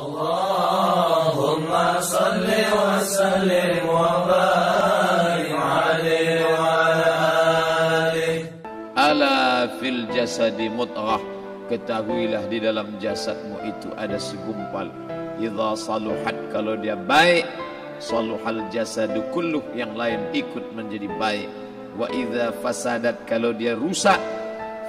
Allahumma salli wa sallim wa barik alaihi wa ala alihi. Ala fil jasadi mudghah, ketahuilah di dalam jasadmu itu ada segumpal. Idza saluhat, kalau dia baik, saluhal jasadu kulluh, yang lain ikut menjadi baik. Wa idza fasadat, kalau dia rusak,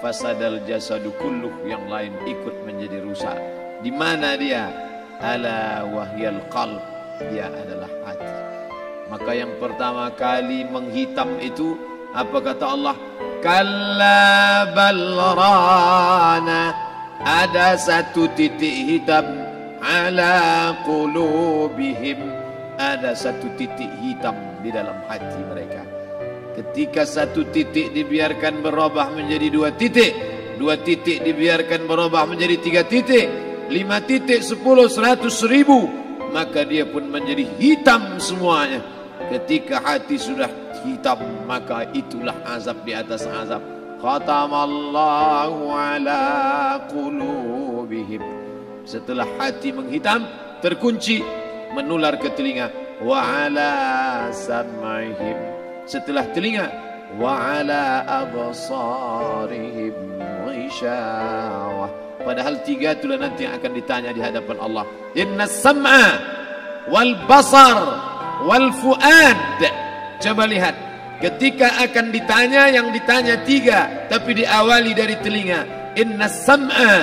fasadal jasadu kulluh, yang lain ikut menjadi rusak. Di mana dia? Ala wahyal qalb, dia adalah hati. Maka yang pertama kali menghitam itu apa kata Allah? Kalla bal rana, ada satu titik hitam. Ala qulubihim, ada satu titik hitam di dalam hati mereka. Ketika satu titik dibiarkan berubah menjadi dua titik, dua titik dibiarkan berubah menjadi tiga titik, 5 titik, 10, 100, 1000, maka dia pun menjadi hitam semuanya. Ketika hati sudah hitam, maka itulah azab di atas azab. Khatamallahu ala qulubihim. Setelah hati menghitam, terkunci, menular ke telinga. Wa ala sam'ihim. Setelah telinga, wa ala absarihim ghishawah. Padahal 3 itulah nanti yang akan ditanya di hadapan Allah. Inna sam'a wal basar wal fuad. Coba lihat, ketika akan ditanya, yang ditanya 3, tapi diawali dari telinga. Inna sam'a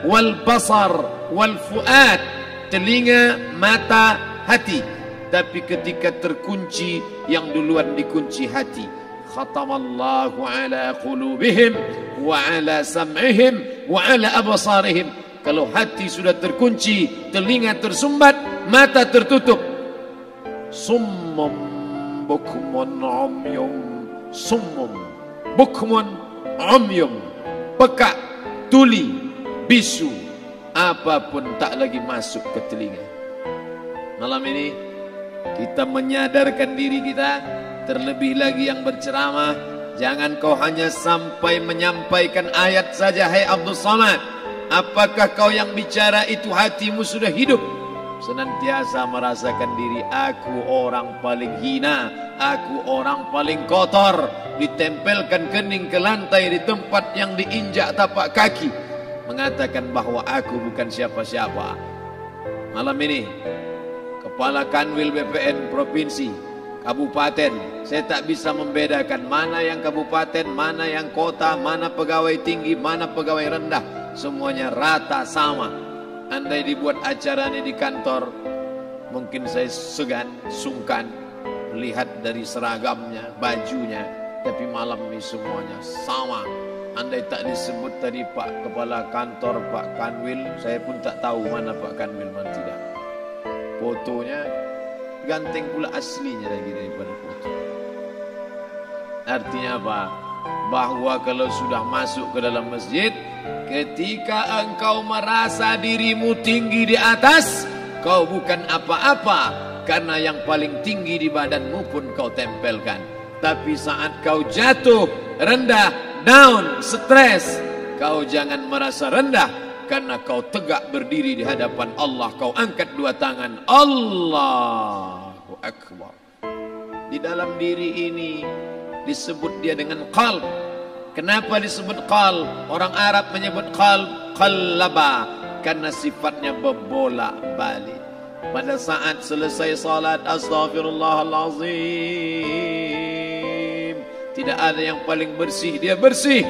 wal basar wal fuad, telinga, mata, hati. Tapi ketika terkunci, yang duluan dikunci hati. Khatamallahu ala qulubihim wa ala sam'ihim wa ala absarihim. Kalau hati sudah terkunci, telinga tersumbat, mata tertutup. Summum bukmun umyum. Summum bukmun umyum, peka, tuli, bisu, apapun tak lagi masuk ke telinga. Malam ini kita menyadarkan diri kita, terlebih lagi yang berceramah, jangan kau hanya sampai menyampaikan ayat saja. Hai Abdul Samad, apakah kau yang bicara itu hatimu sudah hidup? Senantiasa merasakan diri, aku orang paling hina, aku orang paling kotor, ditempelkan kening ke lantai di tempat yang diinjak tapak kaki, mengatakan bahwa aku bukan siapa-siapa. Malam ini Kepala Kanwil BPN Provinsi, Kabupaten, saya tak bisa membedakan mana yang kabupaten, mana yang kota, mana pegawai tinggi, mana pegawai rendah. Semuanya rata sama. Andai dibuat acara ini di kantor, mungkin saya segan, sungkan melihat dari seragamnya, bajunya. Tapi malam ini semuanya sama. Andai tak disebut tadi Pak Kepala Kantor, Pak Kanwil, saya pun tak tahu mana Pak Kanwil, mana tidak. Fotonya ganteng pula aslinya lagi daripada foto. Artinya apa? Bahwa kalau sudah masuk ke dalam masjid, ketika engkau merasa dirimu tinggi di atas, kau bukan apa-apa, karena yang paling tinggi di badanmu pun kau tempelkan. Tapi saat kau jatuh, rendah, down, stres, kau jangan merasa rendah, karena kau tegak berdiri di hadapan Allah. Kau angkat 2 tangan, Allahu Akbar. Di dalam diri ini disebut dia dengan qalb. Kenapa disebut qalb? Orang Arab menyebut qalb, qallaba, karena sifatnya berbolak-balik. Pada saat selesai salat, astaghfirullahalazim, tidak ada yang paling bersih, dia bersih.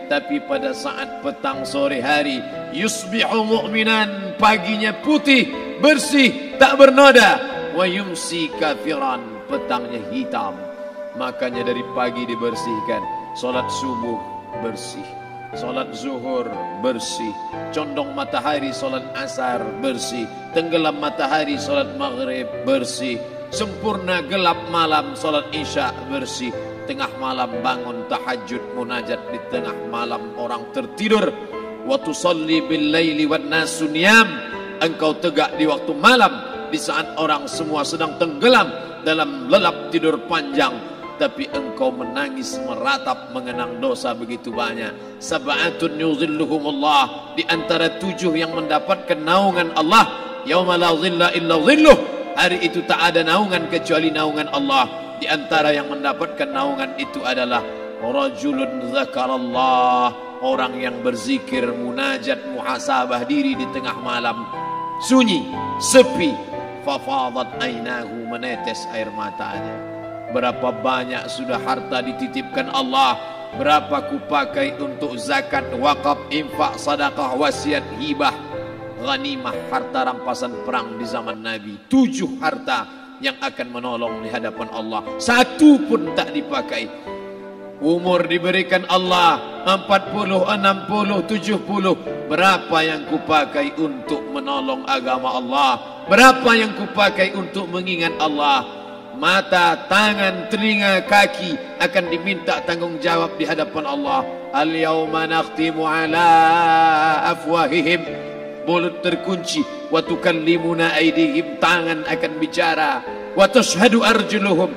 Tapi pada saat petang sore hari, yusbihu mu'minan, paginya putih, bersih, tak bernoda. Wa yumsi kafiran, petangnya hitam. Makanya dari pagi dibersihkan. Solat subuh bersih, solat zuhur bersih, condong matahari solat asar bersih, tenggelam matahari solat maghrib bersih, sempurna gelap malam solat isya bersih, tengah malam bangun tahajud munajat, di tengah malam orang tertidur. Wa tusalli bil laili wan nasu niyam, engkau tegak di waktu malam di saat orang semua sedang tenggelam dalam lelap tidur panjang, tapi engkau menangis meratap mengenang dosa begitu banyak. Sab'atun yuzilluhumullah, di antara 7 yang mendapatkan naungan Allah, yauma la dhilla illa dhilluh. Hari itu tak ada naungan kecuali naungan Allah. Di antara yang mendapatkan naungan itu adalah rajulun zakarallah, orang yang berzikir, munajat, muhasabah diri di tengah malam, sunyi, sepi, fafadat ainahu, menetes air matanya. Berapa banyak sudah harta dititipkan Allah, berapa kupakai untuk zakat, wakaf, infak, sedekah, wasiat, hibah, ghanimah, harta rampasan perang di zaman Nabi. 7 harta yang akan menolong di hadapan Allah, 1 pun tak dipakai. Umur diberikan Allah 40, 60, 70. Berapa yang kupakai untuk menolong agama Allah? Berapa yang kupakai untuk mengingat Allah? Mata, tangan, telinga, kaki akan diminta tanggung jawab di hadapan Allah. Al-yawma nakhtimu ala afwahihim, mulut terkunci, wa tukallimuna aydihim, tangan akan bicara, wa tashhadu arjuluhum,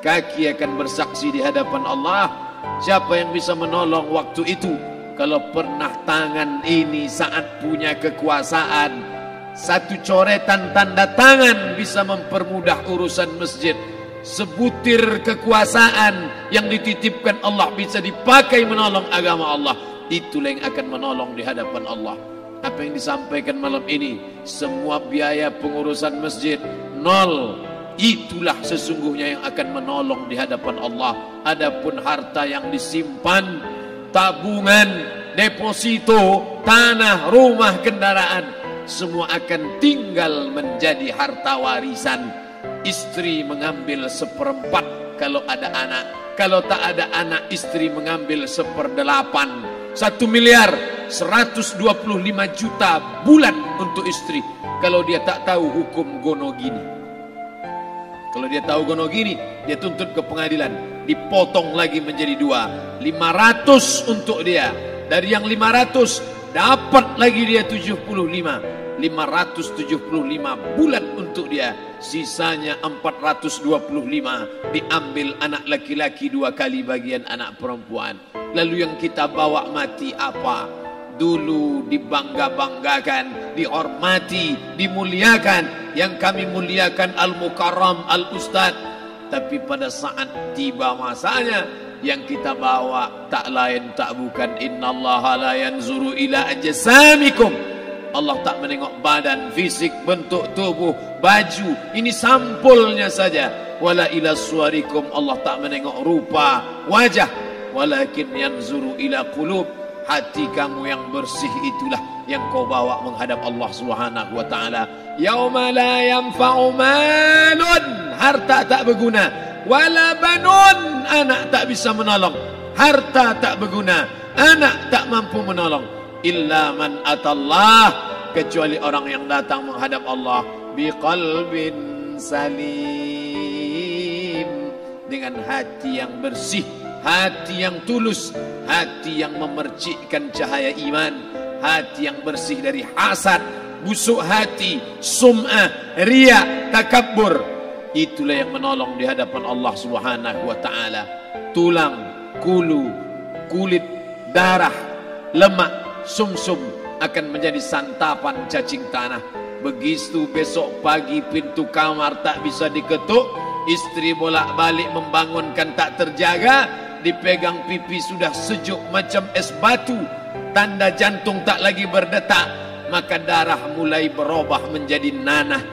kaki akan bersaksi di hadapan Allah. Siapa yang bisa menolong waktu itu? Kalau pernah tangan ini saat punya kekuasaan, 1 coretan tanda tangan bisa mempermudah urusan masjid. Sebutir kekuasaan yang dititipkan Allah bisa dipakai menolong agama Allah. Itulah yang akan menolong di hadapan Allah. Apa yang disampaikan malam ini, semua biaya pengurusan masjid nol. Itulah sesungguhnya yang akan menolong di hadapan Allah. Adapun harta yang disimpan, tabungan, deposito, tanah, rumah, kendaraan, semua akan tinggal menjadi harta warisan. Istri mengambil 1/4 kalau ada anak. Kalau tak ada anak, istri mengambil 1/8. 1 miliar 125 juta bulan untuk istri. Kalau dia tak tahu hukum gonogini. Kalau dia tahu gonogini, dia tuntut ke pengadilan, dipotong lagi menjadi 2. 500 untuk dia. Dari yang 500 dapat lagi dia 75. 575 bulan untuk dia. Sisanya 425 diambil anak laki-laki 2 kali bagian anak perempuan. Lalu yang kita bawa mati apa? Dulu dibangga-banggakan, dihormati, dimuliakan. Yang kami muliakan Al-Mukarram, Al-Ustadz. Tapi pada saat tiba masanya, yang kita bawa tak lain tak bukan innallaha la yanzuru ila ajsamikum. Allah tak menengok badan, fisik, bentuk tubuh, baju. Ini sampulnya saja. Wala ila suwarikum, Allah tak menengok rupa, wajah. Walakin yanzuru ila qulub. Hati kamu yang bersih itulah yang kau bawa menghadap Allah Subhanahu wa taala. Yauma la yanfa'u malun, harta tak berguna, wala banun, anak tak bisa menolong. Harta tak berguna, anak tak mampu menolong. Illa man atallah, kecuali orang yang datang menghadap Allah biqalbin salim, dengan hati yang bersih, hati yang tulus, hati yang memercikkan cahaya iman, hati yang bersih dari hasad, busuk hati, sum'ah, riya, takabbur. Itulah yang menolong di hadapan Allah Subhanahu wa taala. Tulang, kulu, kulit, darah, lemak, sumsum akan menjadi santapan cacing tanah. Begitu besok pagi pintu kamar tak bisa diketuk, istri bolak-balik membangunkan tak terjaga, dipegang pipi sudah sejuk macam es batu, tanda jantung tak lagi berdetak, maka darah mulai berubah menjadi nanah,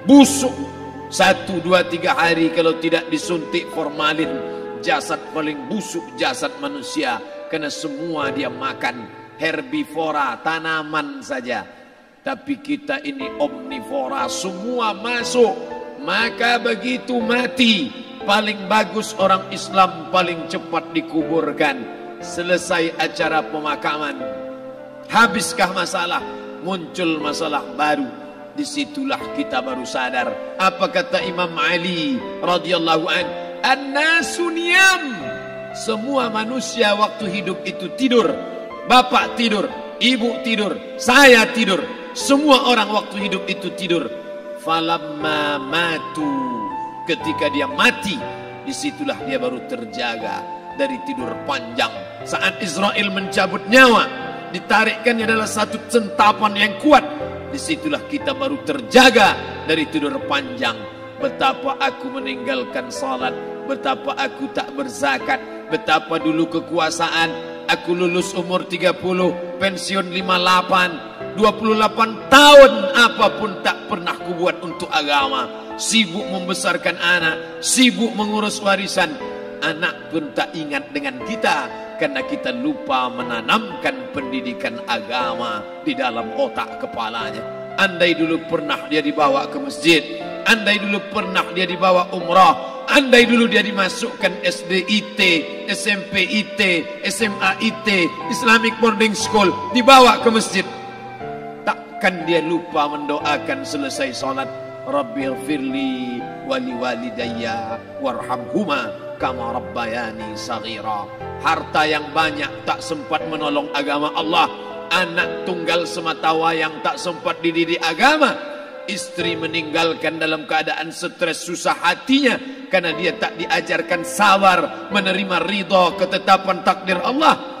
busuk. 1, 2, 3 hari kalau tidak disuntik formalin, jasad paling busuk jasad manusia, karena semua dia makan herbivora, tanaman saja. Tapi kita ini omnivora, semua masuk. Maka begitu mati, paling bagus orang Islam paling cepat dikuburkan. Selesai acara pemakaman, habiskah masalah? Muncul masalah baru. Disitulah kita baru sadar. Apa kata Imam Ali radhiyallahu an? An-nasu niyam. Semua manusia waktu hidup itu tidur. Bapak tidur, ibu tidur, saya tidur. Semua orang waktu hidup itu tidur. Falamma matu, ketika dia mati, disitulah dia baru terjaga dari tidur panjang. Saat Israel mencabut nyawa, ditarikkannya adalah satu centapan yang kuat. disitulah kita baru terjaga dari tidur panjang. Betapa aku meninggalkan salat, betapa aku tak berzakat, betapa dulu kekuasaan, aku lulus umur 30, pensiun 58, 28 tahun apapun tak pernah kubuat untuk agama. Sibuk membesarkan anak, sibuk mengurus warisan. Anak pun tak ingat dengan kita karena kita lupa menanamkan pendidikan agama di dalam otak kepalanya. Andai dulu pernah dia dibawa ke masjid, andai dulu pernah dia dibawa umrah, andai dulu dia dimasukkan SD IT, SMP IT, SMA IT, Islamic Boarding School, dibawa ke masjid, takkan dia lupa mendoakan selesai salat, Rabbighfirli wali walidayya warhamhuma kama rabbayani saghira. Harta yang banyak tak sempat menolong agama Allah. Anak tunggal semata wayang tak sempat dididik agama. Istri meninggalkan dalam keadaan stres susah hatinya karena dia tak diajarkan sabar menerima ridha ketetapan takdir Allah.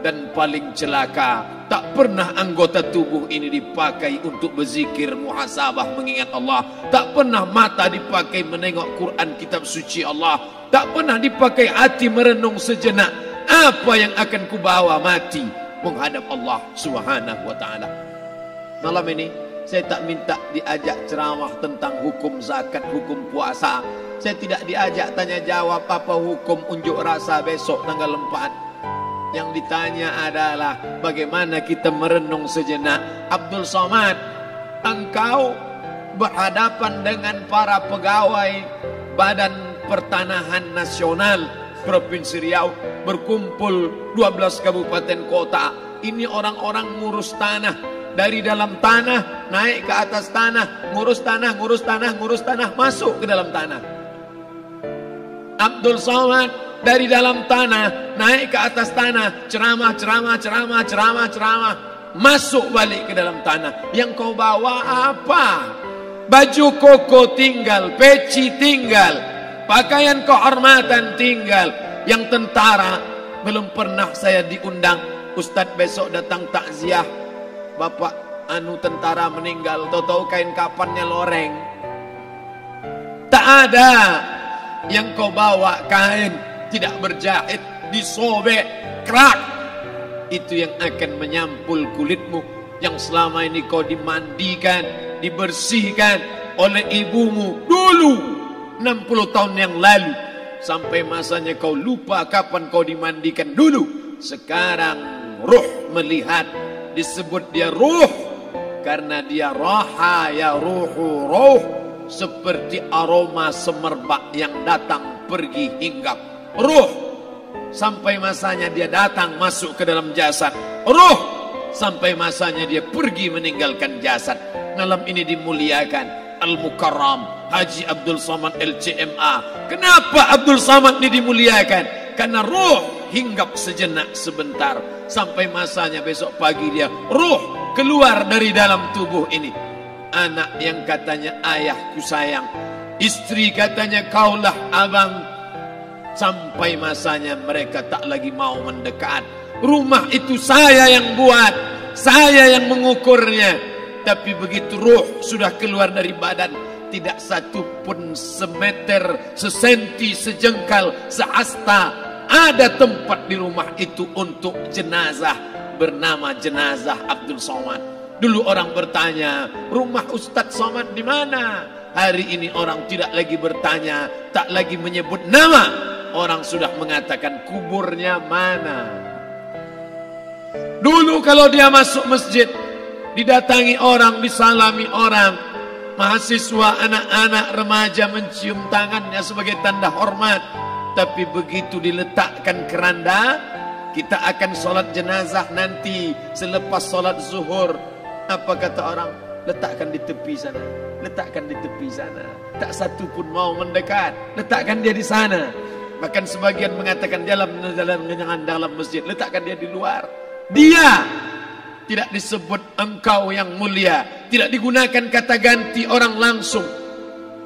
Dan paling celaka, tak pernah anggota tubuh ini dipakai untuk berzikir, muhasabah, mengingat Allah. Tak pernah mata dipakai menengok Quran, kitab suci Allah. Tak pernah dipakai hati merenung sejenak, apa yang akan kubawa mati menghadap Allah Subhanahu wa ta'ala. Malam ini saya tak minta diajak ceramah tentang hukum zakat, hukum puasa. Saya tidak diajak tanya jawab apa hukum unjuk rasa besok tanggal 4. Yang ditanya adalah bagaimana kita merenung sejenak. Abdul Somad, engkau berhadapan dengan para pegawai Badan Pertanahan Nasional Provinsi Riau, berkumpul 12 kabupaten kota. Ini orang-orang ngurus tanah, dari dalam tanah naik ke atas tanah, ngurus tanah, ngurus tanah, ngurus tanah, masuk ke dalam tanah. Abdul Somad dari dalam tanah naik ke atas tanah, ceramah, ceramah, ceramah, ceramah, ceramah, masuk balik ke dalam tanah. Yang kau bawa apa? Baju koko tinggal, peci tinggal, pakaian kehormatan tinggal. Yang tentara belum pernah saya diundang. Ustadz besok datang takziah, bapak anu tentara meninggal, tahu-tahu kain kapannya loreng. Tak ada. Yang kau bawa kain tidak berjahit, disobek, kerak. Itu yang akan menyampul kulitmu yang selama ini kau dimandikan, dibersihkan oleh ibumu dulu 60 tahun yang lalu. Sampai masanya kau lupa kapan kau dimandikan dulu. Sekarang ruh melihat, disebut dia ruh karena dia raha ya ruhu ruh, seperti aroma semerbak yang datang pergi hinggap. Ruh sampai masanya dia datang masuk ke dalam jasad. Ruh sampai masanya dia pergi meninggalkan jasad. Malam ini dimuliakan Al-Mukarram Haji Abdul Somad LCMA. Kenapa Abdul Somad ini dimuliakan? Karena ruh hinggap sejenak sebentar, sampai masanya besok pagi dia ruh keluar dari dalam tubuh ini. Anak yang katanya ayahku sayang, istri katanya kaulah abang, sampai masanya mereka tak lagi mau mendekat. Rumah itu saya yang buat, saya yang mengukurnya. Tapi begitu ruh sudah keluar dari badan, tidak satu pun semeter, sesenti, sejengkal, sehasta ada tempat di rumah itu untuk jenazah bernama jenazah Abdul Somad. Dulu orang bertanya, rumah Ustadz Somad di mana? Hari ini orang tidak lagi bertanya, tak lagi menyebut nama. Orang sudah mengatakan kuburnya mana. Dulu kalau dia masuk masjid, didatangi orang, disalami orang. Mahasiswa, anak-anak, remaja mencium tangannya sebagai tanda hormat. Tapi begitu diletakkan keranda, kita akan sholat jenazah nanti selepas sholat zuhur. Apa kata orang? Letakkan di tepi sana, letakkan di tepi sana. Tak satu pun mau mendekat, letakkan dia di sana. Bahkan sebagian mengatakan jangan dalam masjid, letakkan dia di luar. Dia tidak disebut engkau yang mulia, tidak digunakan kata ganti orang langsung.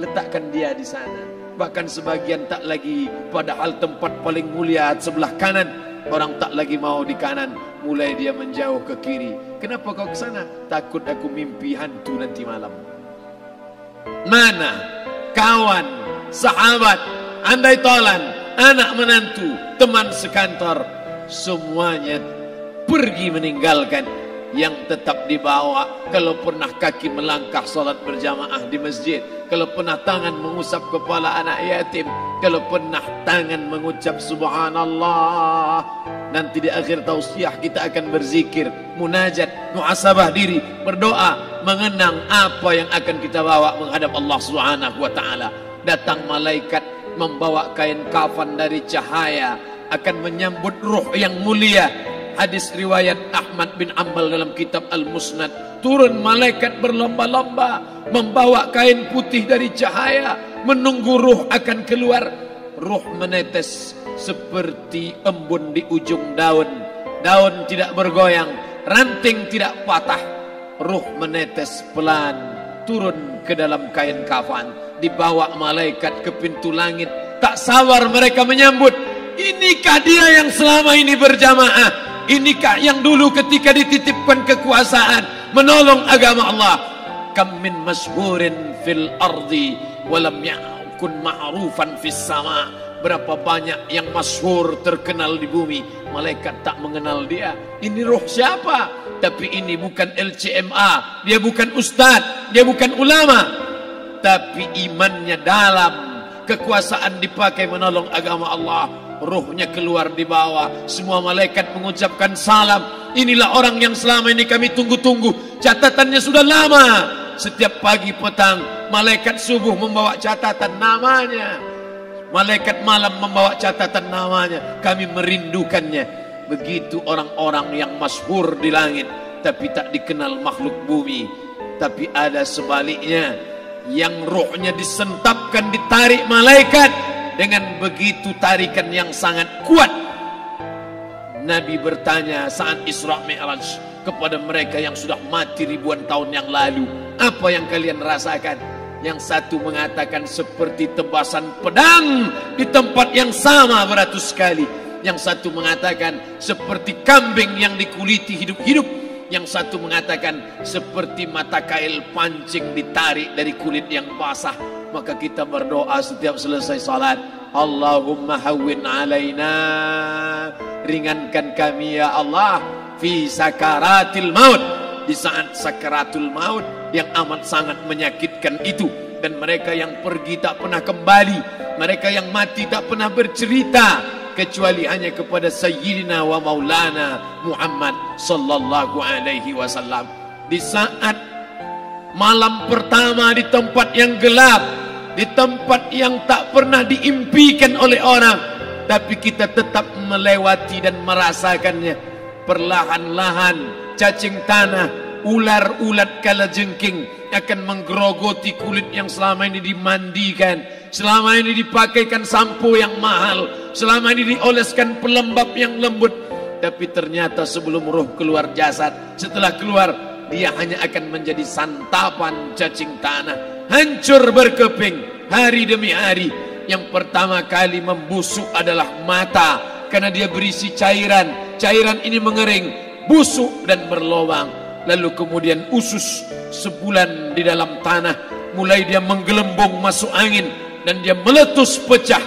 Letakkan dia di sana. Bahkan sebagian tak lagi, padahal tempat paling mulia sebelah kanan. orang tak lagi mau di kanan, mulai dia menjauh ke kiri. Kenapa kau ke sana? Takut aku mimpi hantu nanti malam. Mana kawan, sahabat, andai tolan, anak menantu, teman sekantor, semuanya pergi meninggalkan. Yang tetap dibawa, kalau pernah kaki melangkah salat berjamaah di masjid, kalau pernah tangan mengusap kepala anak yatim, kalau pernah tangan mengucap subhanallah. Nanti di akhir tausiah kita akan berzikir, munajat, muhasabah diri, berdoa, mengenang apa yang akan kita bawa menghadap Allah Subhanahu wa taala. Datang malaikat membawa kain kafan dari cahaya, akan menyambut ruh yang mulia. Hadis riwayat Ahmad bin Ambal dalam kitab Al-Musnad, turun malaikat berlomba-lomba membawa kain putih dari cahaya, menunggu ruh akan keluar. Ruh menetes seperti embun di ujung daun. Daun tidak bergoyang, ranting tidak patah. Ruh menetes pelan turun ke dalam kain kafan, dibawa malaikat ke pintu langit. Tak sabar mereka menyambut. Inikah dia yang selama ini berjamaah? Inikah yang dulu ketika dititipkan kekuasaan menolong agama Allah? Kam min masyhurin fil ardi walam yakun ma'rufan fis sama. Berapa banyak yang masyhur terkenal di bumi, malaikat tak mengenal dia. Ini roh siapa? Tapi ini bukan LCMA, dia bukan ustaz, dia bukan ulama, tapi imannya dalam. Kekuasaan dipakai menolong agama Allah. Ruhnya keluar di bawah. Semua malaikat mengucapkan salam. Inilah orang yang selama ini kami tunggu-tunggu. Catatannya sudah lama. Setiap pagi petang malaikat subuh membawa catatan namanya, malaikat malam membawa catatan namanya. Kami merindukannya. Begitu orang-orang yang masyhur di langit tapi tak dikenal makhluk bumi. Tapi ada sebaliknya, yang rohnya disentapkan, ditarik malaikat dengan begitu tarikan yang sangat kuat. Nabi bertanya saat Isra Mi'raj kepada mereka yang sudah mati ribuan tahun yang lalu, apa yang kalian rasakan? Yang satu mengatakan seperti tebasan pedang di tempat yang sama beratus kali. Yang satu mengatakan seperti kambing yang dikuliti hidup-hidup. Yang satu mengatakan seperti mata kail pancing ditarik dari kulit yang basah. Maka kita berdoa setiap selesai salat, Allahumma hawwin alaina, ringankan kami ya Allah, fi sakaratil maut, di saat sakaratul maut yang amat sangat menyakitkan itu. Dan mereka yang pergi tak pernah kembali, mereka yang mati tak pernah bercerita kecuali hanya kepada Sayyidina wa Maulana Muhammad sallallahu alaihi wasallam. Di saat malam pertama di tempat yang gelap, di tempat yang tak pernah diimpikan oleh orang, tapi kita tetap melewati dan merasakannya. Perlahan-lahan cacing tanah, ular-ulat kalajengking akan menggerogoti kulit yang selama ini dimandikan, selama ini dipakaikan sampo yang mahal, selama ini dioleskan pelembab yang lembut. Tapi ternyata sebelum roh keluar jasad, setelah keluar dia hanya akan menjadi santapan cacing tanah, hancur berkeping hari demi hari. Yang pertama kali membusuk adalah mata, karena dia berisi cairan. Cairan ini mengering, busuk dan berlubang. Lalu kemudian usus sebulan di dalam tanah, mulai dia menggelembung masuk angin dan dia meletus pecah.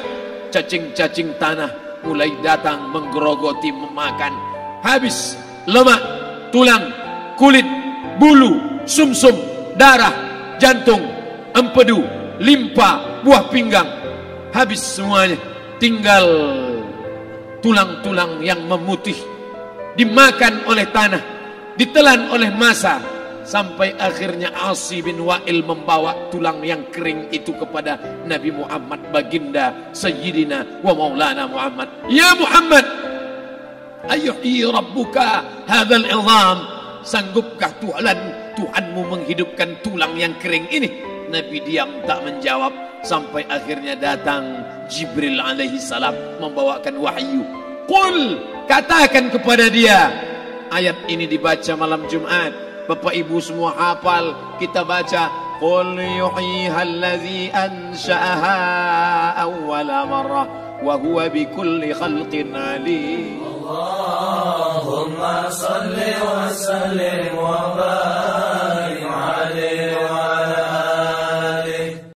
Cacing-cacing tanah mulai datang menggerogoti, memakan. Habis lemak, tulang, kulit, bulu, sumsum, darah, jantung, empedu, limpa, buah pinggang. Habis semuanya, tinggal tulang-tulang yang memutih, dimakan oleh tanah, ditelan oleh massa, sampai akhirnya Asi bin Wa'il membawa tulang yang kering itu kepada Nabi Muhammad, baginda Sayyidina wa Maulana Muhammad. Ya Muhammad, ayuhi rabbuka hadzal izam, sanggupkah Tuhanmu menghidupkan tulang yang kering ini? Nabi diam tak menjawab, sampai akhirnya datang Jibril alaihi salam membawakan wahyu. Qul, katakan kepada dia. Ayat ini dibaca malam Jumat. Bapak Ibu semua hafal, kita baca. Qul yuhyiha allazi ansha'aha awwala marrah wa huwa bikulli khalqin alim. اللهم صل وسلم وبارك